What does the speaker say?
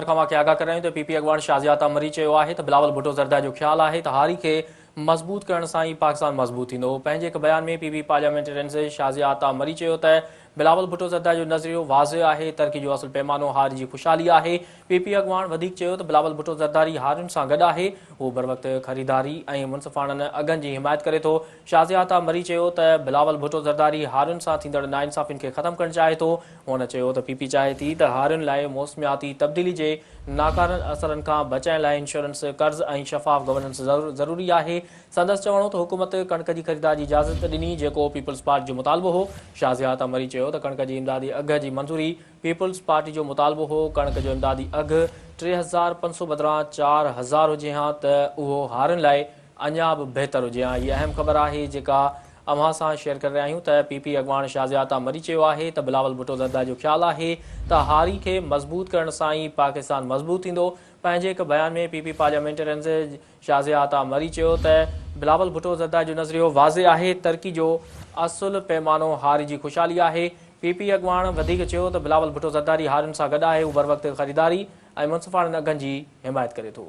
आगाह कर रहे हैं तो पीपी अगवान शाज़ियात अमरी चयो आहे तो बिलावल भुट्टो ज़रदारी जो ख्याल है तो हारी के मज़बूत करण से ही पाकिस्तान मज़बूत थींदो। पंहिंजे हिक बयान में पीपी पार्लियामेंटेरियन से शाज़ियात अमरी चयो त बिलावल भुट्टो ज़रदारी जो नज़रियो वाज़े है, तरक्की जो असल पैमानो हार की खुशहाली है। पीपी अगवान वधिक चयो तो बिलावल भुट्टो ज़रदारी हारियुनि सां गॾु आहे, वो बर वक्त ख़रीदारी ऐं मुनसिफ़ाननि अघनि जी हिमायत करे थो। शाज़ियात अमरी चयो त बिलावल भुट्टो ज़रदारी हारियुनि सां थींदड़ नाइंसाफ़ियुनि खे ख़त्म करणु चाहे थो। हुन चयो त पीपी चाहे थी त हारियुनि लाइ मौसमियाती तब्दीली जे नाकारनि असरनि खां बचाइण लाइ इंश्योरेंस कर्ज़ ऐं शफ़ाफ़ गवर्नेंस ज़रूरी आहे। संदसि चवणो त हुकूमत कणक जी ख़रीदारी जी इजाज़त ॾिनी, जेको पीपल्स पार्टी जो मुतालबो हो। शाज़ियात अमरी चयो त कणक जी इमदादी अघ जी मंज़ूरी पीपल्स पार्टी जो मुतालबो हो। कणक जो इमदादी अघ 3500 बदिरां 4000 हुजे हा त उहो हारियुनि लाइ अञा बि बहितर हुजे हा। हीअ अहम ख़बर आहे जेका अव्हां सां शेयर करे रहिया आहियूं त पीपी अगवान शाज़ियात अमरी चयो आहे त बिलावल भुट्टो ज़रदारी जो ख्याल आहे त हारी खे मज़बूत करण सां ई पाकिस्तान मज़बूत थींदो। पंहिंजे हिक बयान में पीपी पार्लियामेंटेरियन से शाज़ियात अमरी चयो त बिलावल भुट्टो ज़रदारी जो नज़रियो वाज़े आहे, तरक्की जो असुल पैमानो हारी जी खुशहाली आहे। पीपी अगवान वधीक चयो त बिलावल भुट्टो ज़रदारी हारियुनि सां गॾु आहे, हू बर वक्त ख़रीदारी ऐं मुनसिफ़ाननि अघनि जी हिमायत करे थो।